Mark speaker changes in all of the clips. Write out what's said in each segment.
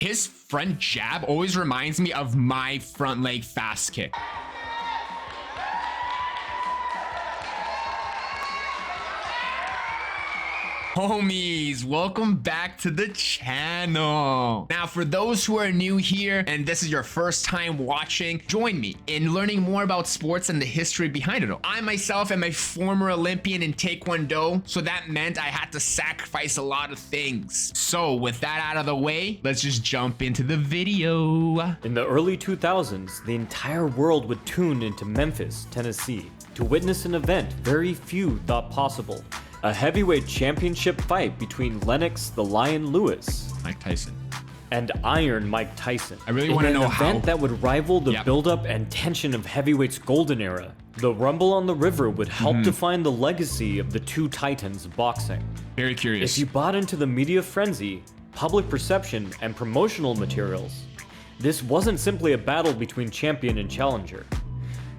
Speaker 1: His front jab always reminds me of my front leg fast kick. Homies, welcome back to the channel. Now, for those who are new here and this is your first time watching, join me in learning more about sports and the history behind it all. I myself am a former Olympian in Taekwondo, so that meant I had to sacrifice a lot of things. So with that out of the way, let's just jump into the video.
Speaker 2: In the early 2000s, the entire world would tune into Memphis, Tennessee, to witness an event very few thought possible. A heavyweight championship fight between Lennox the Lion Lewis,
Speaker 1: Mike Tyson,
Speaker 2: and Iron Mike Tyson.
Speaker 1: I really want to know how.
Speaker 2: An event that would rival the build-up and tension of heavyweight's golden era. The Rumble on the River would help define the legacy of the two titans of boxing.
Speaker 1: Very curious.
Speaker 2: If you bought into the media frenzy, public perception, and promotional materials, this wasn't simply a battle between champion and challenger.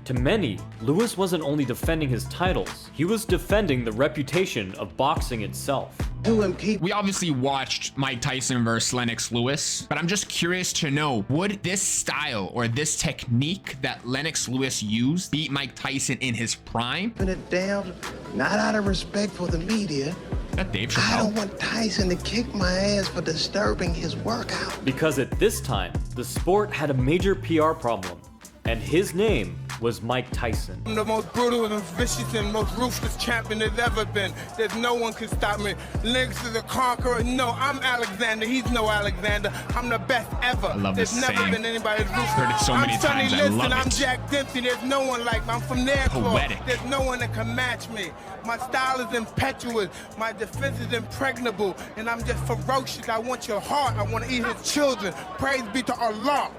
Speaker 2: To many, Lewis wasn't only defending his titles, he was defending the reputation of boxing itself.
Speaker 1: We obviously watched Mike Tyson versus Lennox Lewis, but I'm just curious to know, would this style or this technique that Lennox Lewis used beat Mike Tyson in his prime?
Speaker 3: Put it down, not out of respect for the media.
Speaker 1: That Dave
Speaker 3: I
Speaker 1: Chappelle.
Speaker 3: don't want Tyson to kick my ass for disturbing his workout.
Speaker 2: Because at this time, the sport had a major PR problem, and his name was Mike Tyson.
Speaker 4: I'm the most brutal and vicious and most ruthless champion there's ever been. There's no one can stop me. Lennox is a conqueror. No, I'm Alexander. He's no Alexander. I'm the best ever.
Speaker 1: I love
Speaker 4: There's
Speaker 1: this
Speaker 4: never
Speaker 1: saying.
Speaker 4: been anybody ruthless.
Speaker 1: Heard it so many
Speaker 4: Sonny
Speaker 1: times. I
Speaker 4: Liston,
Speaker 1: love
Speaker 4: I'm
Speaker 1: it.
Speaker 4: Jack Dempsey. There's no one like me. I'm from their claw.
Speaker 1: Poetic.
Speaker 4: There's no one that can match me. My style is impetuous. My defense is impregnable. And I'm just ferocious. I want your heart. I want to eat his children. Praise be to Allah.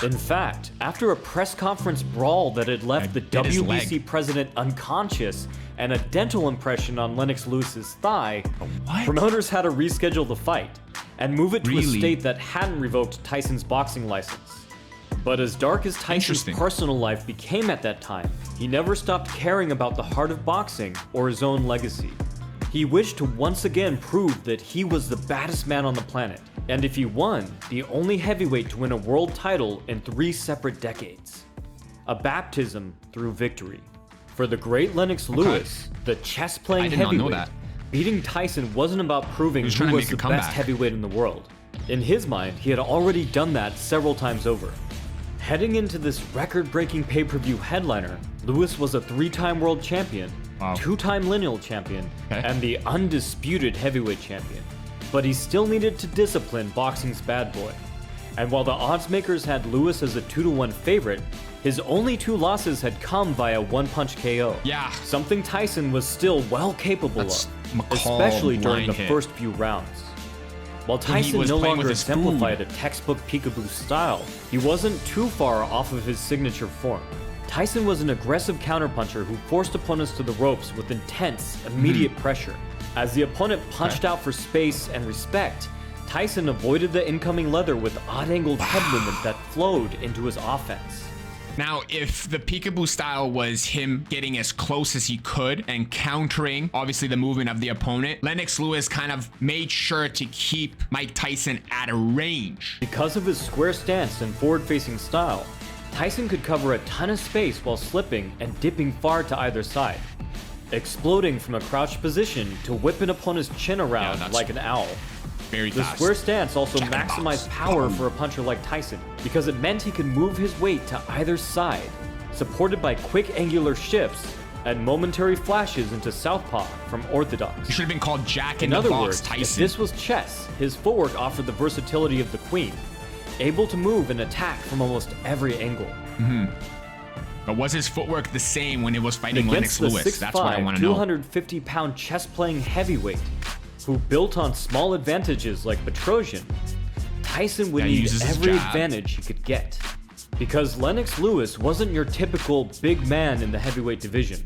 Speaker 2: In fact, after a press conference brawl that had left the
Speaker 1: bit his
Speaker 2: WBC
Speaker 1: leg.
Speaker 2: president unconscious and a dental impression on Lennox Lewis's thigh,
Speaker 1: what?
Speaker 2: promoters had to reschedule the fight and move it to a
Speaker 1: Really?
Speaker 2: state that hadn't revoked Tyson's boxing license. But as dark as Tyson's
Speaker 1: Interesting.
Speaker 2: personal life became at that time, he never stopped caring about the heart of boxing or his own legacy. He wished to once again prove that he was the baddest man on the planet, and if he won, the only heavyweight to win a world title in 3 separate decades. A baptism through victory. For the great Lennox Lewis, the chess-playing
Speaker 1: I did not know
Speaker 2: heavyweight,
Speaker 1: that.
Speaker 2: beating Tyson wasn't about proving
Speaker 1: He was
Speaker 2: who
Speaker 1: trying to
Speaker 2: was
Speaker 1: make
Speaker 2: the
Speaker 1: a comeback.
Speaker 2: best heavyweight in the world. In his mind, he had already done that several times over. Heading into this record-breaking pay-per-view headliner, Lewis was a 3-time world champion,
Speaker 1: Wow.
Speaker 2: 2-time lineal champion,
Speaker 1: Okay.
Speaker 2: and the undisputed heavyweight champion. But he still needed to discipline boxing's bad boy. And while the odds makers had Lewis as a 2-to-1 favorite, his only 2 losses had come via one-punch KO.
Speaker 1: Yeah.
Speaker 2: Something Tyson was still well capable
Speaker 1: That's
Speaker 2: of,
Speaker 1: McCall
Speaker 2: especially during
Speaker 1: line
Speaker 2: the
Speaker 1: hit.
Speaker 2: first few rounds. While
Speaker 1: When he
Speaker 2: Tyson
Speaker 1: was
Speaker 2: no
Speaker 1: playing with
Speaker 2: longer
Speaker 1: his
Speaker 2: exemplified
Speaker 1: food.
Speaker 2: a textbook PeekABoo style, he wasn't too far off of his signature form. Tyson was an aggressive counterpuncher who forced opponents to the ropes with intense, immediate pressure. As the opponent punched out for space and respect, Tyson avoided the incoming leather with odd-angled head movement that flowed into his offense.
Speaker 1: Now, if the PeekABoo style was him getting as close as he could and countering, obviously, the movement of the opponent, Lennox Lewis kind of made sure to keep Mike Tyson at a range.
Speaker 2: Because of his square stance and forward-facing style, Tyson could cover a ton of space while slipping and dipping far to either side, exploding from a crouched position to whip an opponent's chin around
Speaker 1: that's
Speaker 2: like an owl.
Speaker 1: Very
Speaker 2: The
Speaker 1: fast.
Speaker 2: square stance also
Speaker 1: Jack in the
Speaker 2: maximized
Speaker 1: box.
Speaker 2: power
Speaker 1: Boom.
Speaker 2: for a puncher like Tyson, because it meant he could move his weight to either side, supported by quick angular shifts and momentary flashes into southpaw from orthodox.
Speaker 1: He should have been called Jack in
Speaker 2: In
Speaker 1: the
Speaker 2: other
Speaker 1: Box
Speaker 2: words, if
Speaker 1: Tyson.
Speaker 2: this was chess, his footwork offered the versatility of the queen, able to move and attack from almost every angle.
Speaker 1: But was his footwork the same when it was fighting
Speaker 2: Against
Speaker 1: Lennox
Speaker 2: the
Speaker 1: Lewis? That's what I
Speaker 2: 6'5",
Speaker 1: want to know.
Speaker 2: 250-pound chess-playing heavyweight, who built on small advantages like Petrosian, Tyson would
Speaker 1: Yeah, he
Speaker 2: need
Speaker 1: uses his
Speaker 2: every
Speaker 1: jab.
Speaker 2: advantage he could get. Because Lennox Lewis wasn't your typical big man in the heavyweight division.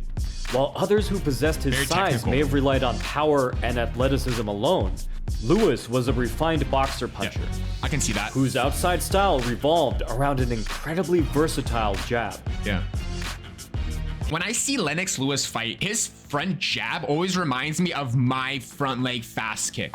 Speaker 2: While others who possessed his
Speaker 1: Very
Speaker 2: size
Speaker 1: technical.
Speaker 2: may have relied on power and athleticism alone, Lewis was a refined boxer puncher,
Speaker 1: I can see that.
Speaker 2: whose outside style revolved around an incredibly versatile jab.
Speaker 1: Yeah. When I see Lennox Lewis fight, his front jab always reminds me of my front leg fast kick.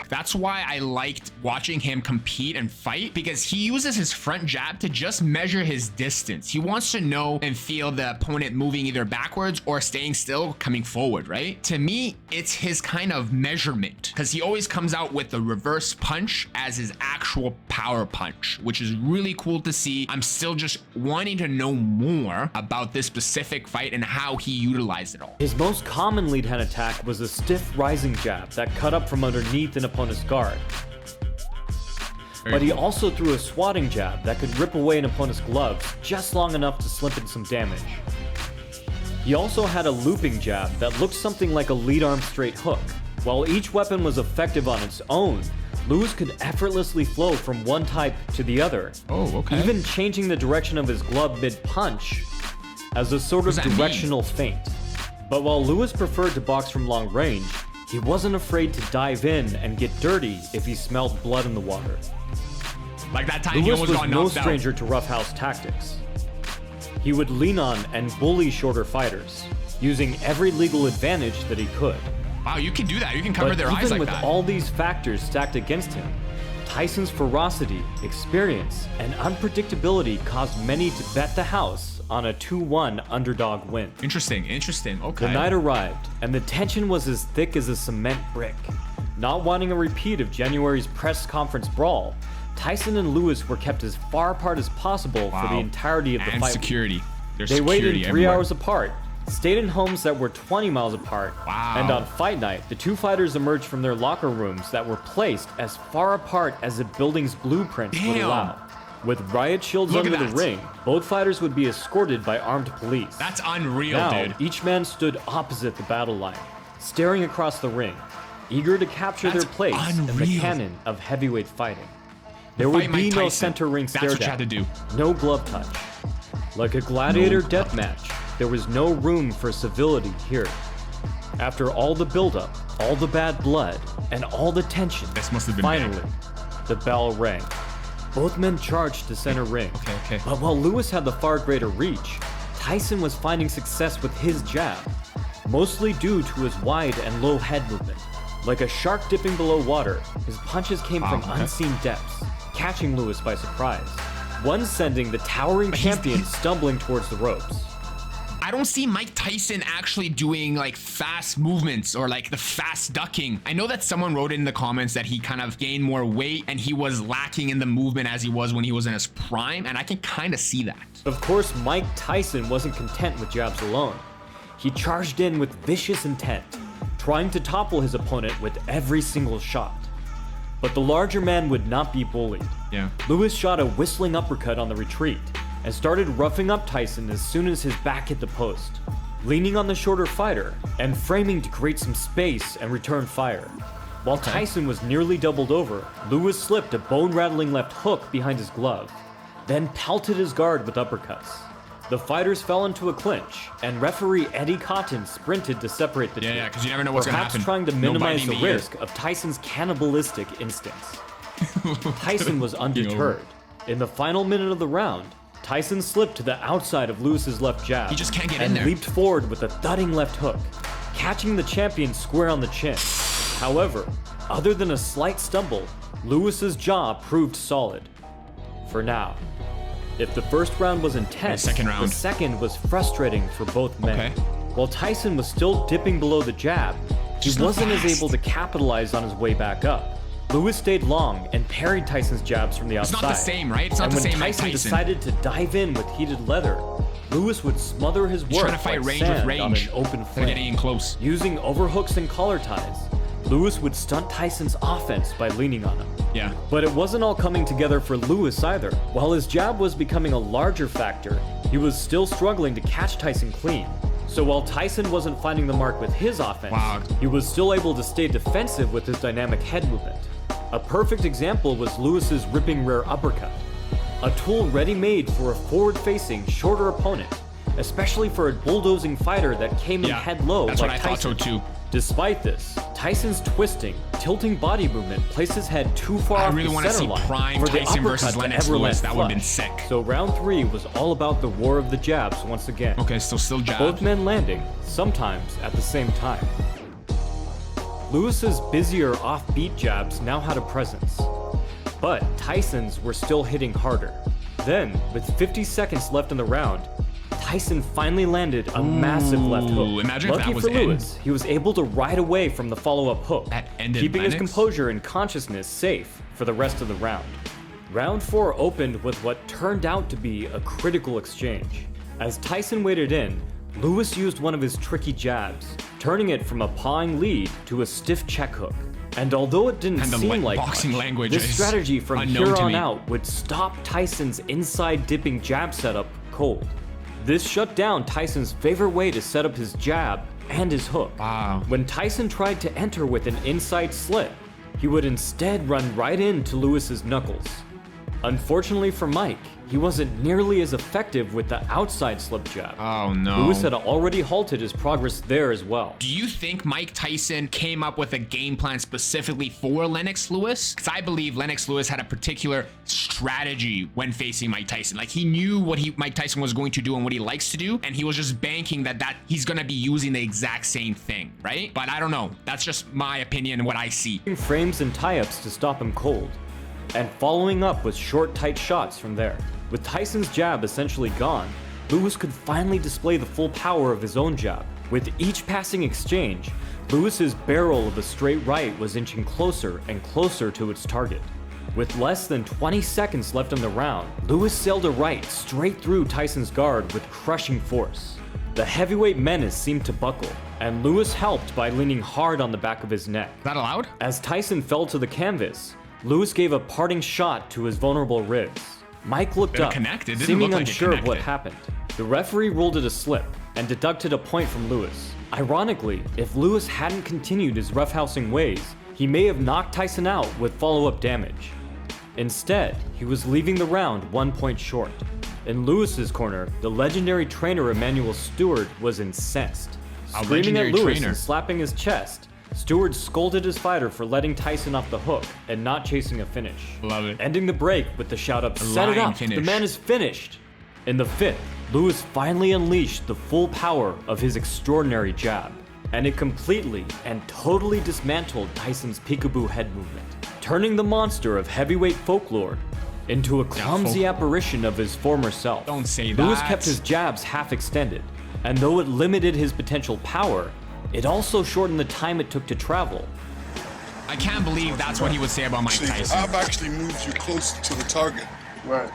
Speaker 1: attack. That's why I liked watching him compete and fight, because he uses his front jab to just measure his distance. He wants to know and feel the opponent moving either backwards or staying still, coming forward, right? To me, it's his kind of measurement, because he always comes out with the reverse punch as his actual power punch, which is really cool to see. I'm still just wanting to know more about this specific fight and how he utilized it all.
Speaker 2: His most common lead hand attack was a stiff rising jab that cut up from underneath an opponent's guard. But he also threw a swatting jab that could rip away an opponent's gloves just long enough to slip in some damage. He also had a looping jab that looked something like a lead arm straight hook. While each weapon was effective on its own, Lewis could effortlessly flow from one type to the other, even changing the direction of his glove mid-punch as a sort of directional feint. But while Lewis preferred to box from long range, he wasn't afraid to dive in and get dirty if he smelled blood in the water.
Speaker 1: Like that time he
Speaker 2: Lewis
Speaker 1: almost
Speaker 2: was
Speaker 1: got
Speaker 2: no
Speaker 1: knocked out.
Speaker 2: stranger to roughhouse tactics. He would lean on and bully shorter fighters, using every legal advantage that he could.
Speaker 1: Wow, you can do that. You can cover their eyes like
Speaker 2: Even
Speaker 1: that.
Speaker 2: with all these factors stacked against him, Tyson's ferocity, experience, and unpredictability caused many to bet the house on a 2-1 underdog win.
Speaker 1: Interesting, okay.
Speaker 2: The night arrived, and the tension was as thick as a cement brick. Not wanting a repeat of January's press conference brawl, Tyson and Lewis were kept as far apart as possible for the entirety of the
Speaker 1: and
Speaker 2: fight.
Speaker 1: security. There's
Speaker 2: They
Speaker 1: security
Speaker 2: waited 3
Speaker 1: everywhere.
Speaker 2: hours apart, stayed in homes that were 20 miles apart, and on fight night, the two fighters emerged from their locker rooms that were placed as far apart as the building's blueprints would allow. With riot shields under the ring, both fighters would be escorted by armed police.
Speaker 1: That's unreal,
Speaker 2: Now,
Speaker 1: dude.
Speaker 2: each man stood opposite the battle line, staring across the ring, eager to capture their place in the canon of heavyweight fighting. There would be no center ring stare
Speaker 1: That's what you had to do.
Speaker 2: no glove touch. Like a gladiator deathmatch, there was no room for civility here. After all the buildup, all the bad blood, and all the tension,
Speaker 1: This must have been
Speaker 2: finally,
Speaker 1: bad.
Speaker 2: the bell rang. Both men charged to center ring.
Speaker 1: Okay.
Speaker 2: But while Lewis had the far greater reach, Tyson was finding success with his jab, mostly due to his wide and low head movement. Like a shark dipping below water, his punches came from unseen depths, catching Lewis by surprise. One sending the towering champion stumbling towards the ropes.
Speaker 1: I don't see Mike Tyson actually doing like fast movements or like the fast ducking. I know that someone wrote in the comments that he kind of gained more weight and he was lacking in the movement as he was when he was in his prime, and I can kind of see that.
Speaker 2: Of course, Mike Tyson wasn't content with jabs alone. He charged in with vicious intent, trying to topple his opponent with every single shot. But the larger man would not be bullied.
Speaker 1: Yeah.
Speaker 2: Lewis shot a whistling uppercut on the retreat and started roughing up Tyson as soon as his back hit the post, leaning on the shorter fighter and framing to create some space and return fire. While Tyson was nearly doubled over, Lewis slipped a bone-rattling left hook behind his glove, then pelted his guard with uppercuts. The fighters fell into a clinch, and referee Eddie Cotton sprinted to separate the two.
Speaker 1: Yeah, because you never know what's gonna happen.
Speaker 2: Perhaps trying to
Speaker 1: No
Speaker 2: minimize
Speaker 1: biting
Speaker 2: the
Speaker 1: the ear.
Speaker 2: risk of Tyson's cannibalistic instincts. Tyson was undeterred. In the final minute of the round, Tyson slipped to the outside of Lewis's left jab.
Speaker 1: He just can't get in
Speaker 2: and
Speaker 1: there.
Speaker 2: leaped forward with a thudding left hook, catching the champion square on the chin. However, other than a slight stumble, Lewis's jaw proved solid. For now. If the first round was intense, the second was frustrating for both men. While Tyson was still dipping below the jab, he wasn't as able to capitalize on his way back up. Lewis stayed long and parried Tyson's jabs from the outside.
Speaker 1: It's not the same, right? It's not the same
Speaker 2: And
Speaker 1: like
Speaker 2: when Tyson
Speaker 1: Tyson.
Speaker 2: decided to dive in with heated leather, Lewis would smother his
Speaker 1: He's
Speaker 2: work
Speaker 1: trying to fight
Speaker 2: like
Speaker 1: range with
Speaker 2: sand
Speaker 1: range.
Speaker 2: on an open
Speaker 1: They're
Speaker 2: flame.
Speaker 1: getting in close.
Speaker 2: Using overhooks and collar ties, Lewis would stunt Tyson's offense by leaning on him.
Speaker 1: Yeah.
Speaker 2: But it wasn't all coming together for Lewis either. While his jab was becoming a larger factor, he was still struggling to catch Tyson clean. So while Tyson wasn't finding the mark with his offense, he was still able to stay defensive with his dynamic head movement. A perfect example was Lewis's ripping rear uppercut, a tool ready-made for a forward-facing, shorter opponent, especially for a bulldozing fighter that came in head low
Speaker 1: That's
Speaker 2: like
Speaker 1: what I thought so
Speaker 2: Tyson.
Speaker 1: too.
Speaker 2: Despite this, Tyson's twisting, tilting body movement placed his head too far
Speaker 1: I
Speaker 2: off
Speaker 1: really
Speaker 2: the
Speaker 1: want to
Speaker 2: center
Speaker 1: see
Speaker 2: line
Speaker 1: prime
Speaker 2: for the
Speaker 1: Tyson versus
Speaker 2: uppercut to
Speaker 1: Lennox
Speaker 2: ever
Speaker 1: Lewis.
Speaker 2: land
Speaker 1: That would have been
Speaker 2: flush.
Speaker 1: sick.
Speaker 2: So round 3 was all about the war of the jabs once again.
Speaker 1: Okay, so still jabs.
Speaker 2: Both men landing, sometimes at the same time. Lewis's busier offbeat jabs now had a presence. But Tyson's were still hitting harder. Then, with 50 seconds left in the round, Tyson finally landed a massive left hook.
Speaker 1: Imagine if
Speaker 2: Lucky
Speaker 1: that was
Speaker 2: for Lewis, he was able to ride away from the follow-up hook,
Speaker 1: That ended
Speaker 2: keeping his
Speaker 1: Lennox?
Speaker 2: composure and consciousness safe for the rest of the round. Round 4 opened with what turned out to be a critical exchange. As Tyson waded in, Lewis used one of his tricky jabs, turning it from a pawing lead to a stiff check hook. And although it didn't
Speaker 1: And the
Speaker 2: seem like
Speaker 1: boxing
Speaker 2: much,
Speaker 1: language
Speaker 2: this
Speaker 1: is
Speaker 2: strategy from
Speaker 1: unknown
Speaker 2: here
Speaker 1: to
Speaker 2: on
Speaker 1: me.
Speaker 2: out would stop Tyson's inside dipping jab setup cold. This shut down Tyson's favorite way to set up his jab and his hook.
Speaker 1: Wow.
Speaker 2: When Tyson tried to enter with an inside slip, he would instead run right into Lewis's knuckles. Unfortunately for Mike, he wasn't nearly as effective with the outside slip jab.
Speaker 1: Oh no.
Speaker 2: Lewis had already halted his progress there as well.
Speaker 1: Do you think Mike Tyson came up with a game plan specifically for Lennox Lewis? Because I believe Lennox Lewis had a particular strategy when facing Mike Tyson. Like, he knew what Mike Tyson was going to do and what he likes to do, and he was just banking that he's going to be using the exact same thing, right? But I don't know. That's just my opinion and what I see.
Speaker 2: Frames and tie-ups to stop him cold, and following up with short, tight shots from there. With Tyson's jab essentially gone, Lewis could finally display the full power of his own jab. With each passing exchange, Lewis's barrel of a straight right was inching closer and closer to its target. With less than 20 seconds left in the round, Lewis sailed a right straight through Tyson's guard with crushing force. The heavyweight menace seemed to buckle, and Lewis helped by leaning hard on the back of his neck.
Speaker 1: Is that allowed?
Speaker 2: As Tyson fell to the canvas, Lewis gave a parting shot to his vulnerable ribs. Mike looked
Speaker 1: Did it
Speaker 2: up,
Speaker 1: connect? It didn't
Speaker 2: seeming
Speaker 1: look like it
Speaker 2: unsure of what
Speaker 1: connected.
Speaker 2: happened. The referee ruled it a slip and deducted a point from Lewis. Ironically, if Lewis hadn't continued his roughhousing ways, he may have knocked Tyson out with follow-up damage. Instead, he was leaving the round 1 point short. In Lewis's corner, the legendary trainer Emmanuel Stewart was incensed.
Speaker 1: A
Speaker 2: Screaming at
Speaker 1: legendary
Speaker 2: Lewis
Speaker 1: trainer.
Speaker 2: and slapping his chest, Stewart scolded his fighter for letting Tyson off the hook and not chasing a finish.
Speaker 1: Love it.
Speaker 2: Ending the break with the shout of, "Set it
Speaker 1: lion
Speaker 2: up,
Speaker 1: finish.
Speaker 2: the man is finished." In the 5th, Lewis finally unleashed the full power of his extraordinary jab, and it completely and totally dismantled Tyson's PeekABoo head movement, turning the monster of heavyweight folklore into a clumsy apparition of his former self.
Speaker 1: Don't say
Speaker 2: Lewis
Speaker 1: that.
Speaker 2: kept his jabs half extended, and though it limited his potential power, it also shortened the time it took to travel.
Speaker 1: I can't believe that's what he would say about Mike
Speaker 5: Actually,
Speaker 1: Tyson.
Speaker 5: I've actually moved you closer to the target.
Speaker 3: Right.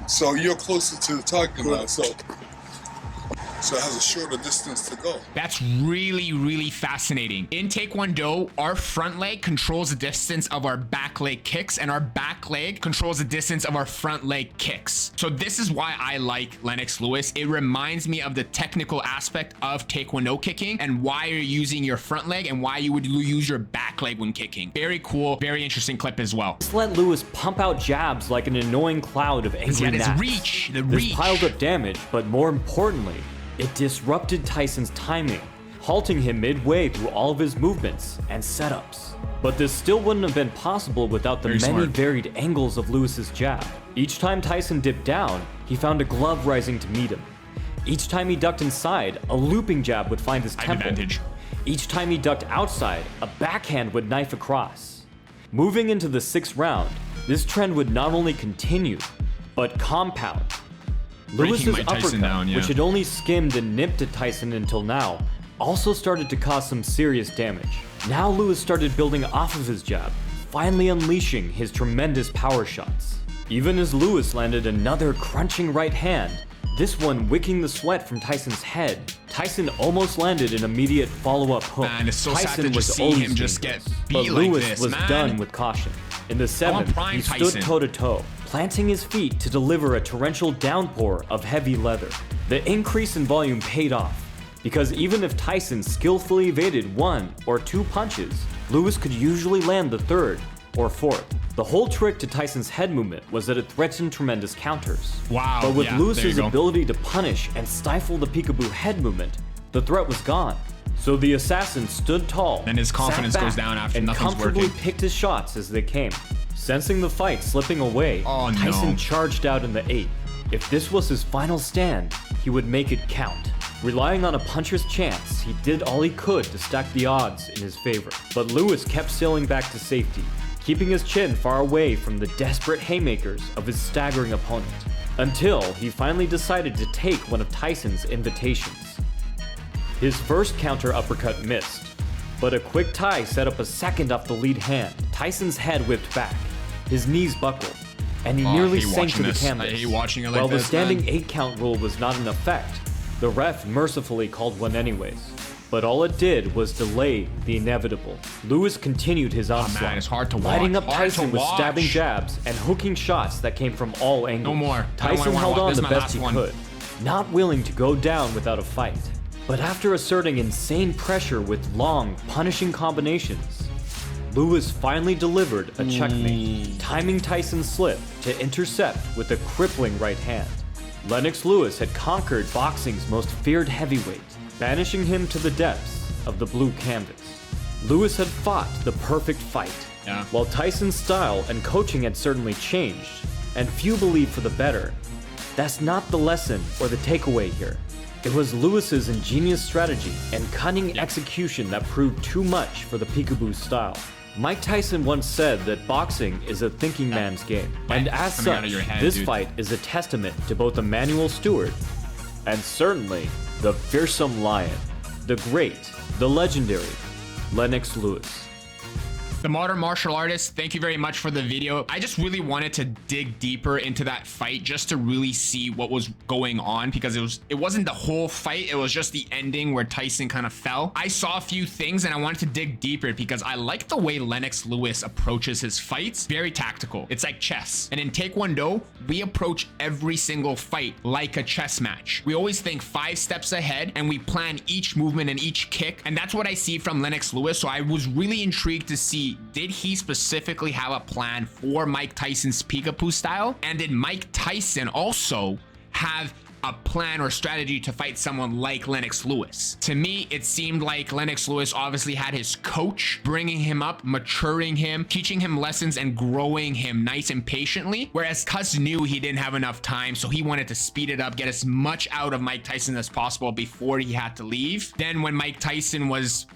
Speaker 5: So you're closer to the target now, so it has a shorter distance to go.
Speaker 1: That's really, really fascinating. In Taekwondo, our front leg controls the distance of our back leg kicks, and our back leg controls the distance of our front leg kicks. So this is why I like Lennox Lewis. It reminds me of the technical aspect of Taekwondo kicking and why you're using your front leg and why you would use your back leg when kicking. Very cool, very interesting clip as well.
Speaker 2: This let Lewis pump out jabs like an annoying cloud of angry
Speaker 1: He had his
Speaker 2: gnats.
Speaker 1: reach, the
Speaker 2: This
Speaker 1: reach.
Speaker 2: piled up damage, but more importantly, it disrupted Tyson's timing, halting him midway through all of his movements and setups. But this still wouldn't have been possible without the
Speaker 1: Very
Speaker 2: many
Speaker 1: smart.
Speaker 2: varied angles of Lewis's jab. Each time Tyson dipped down, he found a glove rising to meet him. Each time he ducked inside, a looping jab would find his
Speaker 1: Height
Speaker 2: temple.
Speaker 1: advantage.
Speaker 2: Each time he ducked outside, a backhand would knife across. Moving into the 6th round, this trend would not only continue, but compound. Lewis's
Speaker 1: Mike Tyson
Speaker 2: uppercut,
Speaker 1: down, yeah.
Speaker 2: which had only skimmed and nipped at Tyson until now, also started to cause some serious damage. Now Lewis started building off of his jab, finally unleashing his tremendous power shots. Even as Lewis landed another crunching right hand, this one wicking the sweat from Tyson's head, Tyson almost landed an immediate follow-up hook.
Speaker 1: Man, it's so sad
Speaker 2: Tyson
Speaker 1: to just
Speaker 2: was
Speaker 1: see
Speaker 2: always
Speaker 1: him just
Speaker 2: dangerous,
Speaker 1: get
Speaker 2: but
Speaker 1: beat like
Speaker 2: Lewis
Speaker 1: this,
Speaker 2: was
Speaker 1: man.
Speaker 2: done with caution. In the
Speaker 1: want
Speaker 2: 7th,
Speaker 1: prime
Speaker 2: he stood
Speaker 1: Tyson.
Speaker 2: toe-to-toe, planting his feet to deliver a torrential downpour of heavy leather. The increase in volume paid off, because even if Tyson skillfully evaded 1 or 2 punches, Lewis could usually land the 3rd or 4th. The whole trick to Tyson's head movement was that it threatened tremendous counters.
Speaker 1: Wow,
Speaker 2: But with
Speaker 1: yeah, there
Speaker 2: Lewis's
Speaker 1: you go.
Speaker 2: ability to punish and stifle the PeekABoo head movement, the threat was gone. So the assassin stood tall,
Speaker 1: Then his confidence
Speaker 2: sat
Speaker 1: goes
Speaker 2: back,
Speaker 1: down after
Speaker 2: and
Speaker 1: nothing's
Speaker 2: comfortably
Speaker 1: working.
Speaker 2: picked his shots as they came. Sensing the fight slipping away,
Speaker 1: Oh, no.
Speaker 2: Tyson charged out in the 8th. If this was his final stand, he would make it count. Relying on a puncher's chance, he did all he could to stack the odds in his favor. But Lewis kept sailing back to safety, keeping his chin far away from the desperate haymakers of his staggering opponent, until he finally decided to take one of Tyson's invitations. His first counter uppercut missed, but a quick tie set up a second off the lead hand. Tyson's head whipped back, his knees buckled, and he nearly sank to the canvas.
Speaker 1: I hate watching it like
Speaker 2: While the
Speaker 1: this,
Speaker 2: standing
Speaker 1: man.
Speaker 2: 8-count rule was not in effect, the ref mercifully called one anyways. But all it did was delay the inevitable. Lewis continued his onslaught,
Speaker 1: man, it's hard to
Speaker 2: lighting
Speaker 1: watch.
Speaker 2: up Tyson with
Speaker 1: Hard to
Speaker 2: stabbing
Speaker 1: watch.
Speaker 2: jabs and hooking shots that came from all angles.
Speaker 1: No more. I don't
Speaker 2: Tyson
Speaker 1: wanna
Speaker 2: held
Speaker 1: watch.
Speaker 2: on
Speaker 1: This
Speaker 2: the
Speaker 1: is my
Speaker 2: best he
Speaker 1: last one.
Speaker 2: could, not willing to go down without a fight. But after asserting insane pressure with long, punishing combinations, Lewis finally delivered a checkmate, timing Tyson's slip to intercept with a crippling right hand. Lennox Lewis had conquered boxing's most feared heavyweight, banishing him to the depths of the blue canvas. Lewis had fought the perfect fight.
Speaker 1: Yeah.
Speaker 2: While Tyson's style and coaching had certainly changed, and few believe for the better, that's not the lesson or the takeaway here. It was Lewis's ingenious strategy and cunning execution that proved too much for the PeekABoo style. Mike Tyson once said that boxing is a thinking man's game, and as
Speaker 1: Coming out
Speaker 2: such,
Speaker 1: of your head,
Speaker 2: this
Speaker 1: dude.
Speaker 2: fight is a testament to both Emmanuel Stewart and certainly the fearsome lion, the great, the legendary Lennox Lewis.
Speaker 1: The modern martial artist, thank you very much for the video. I just really wanted to dig deeper into that fight just to really see what was going on, because it wasn't the whole fight, it was just the ending where Tyson kind of fell. I saw a few things and I wanted to dig deeper because I like the way Lennox Lewis approaches his fights. Very tactical. It's like chess. And in Taekwondo, we approach every single fight like a chess match. We always think 5 steps ahead and we plan each movement and each kick. And that's what I see from Lennox Lewis. So I was really intrigued to see, did he specifically have a plan for Mike Tyson's PeekABoo style? And did Mike Tyson also have a plan or strategy to fight someone like Lennox Lewis? To me, it seemed like Lennox Lewis obviously had his coach bringing him up, maturing him, teaching him lessons and growing him nice and patiently, whereas Cus knew he didn't have enough time, so he wanted to speed it up, get as much out of Mike Tyson as possible before he had to leave. Then when Mike Tyson was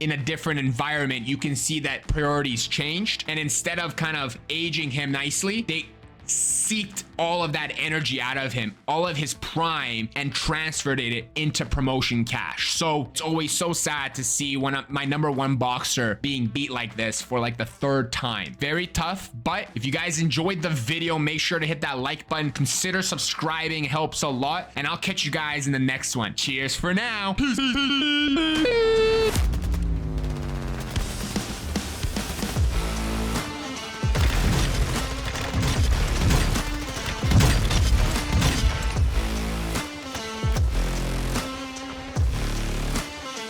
Speaker 1: in a different environment, you can see that priorities changed, and instead of kind of aging him nicely, they seeked all of that energy out of him, all of his prime, and transferred it into promotion cash. So it's always so sad to see one of my #1 boxer being beat like this for like the 3rd time. Very tough. But if you guys enjoyed the video, make sure to hit that like button, consider subscribing, it helps a lot, and I'll catch you guys in the next one. Cheers for now. Peace.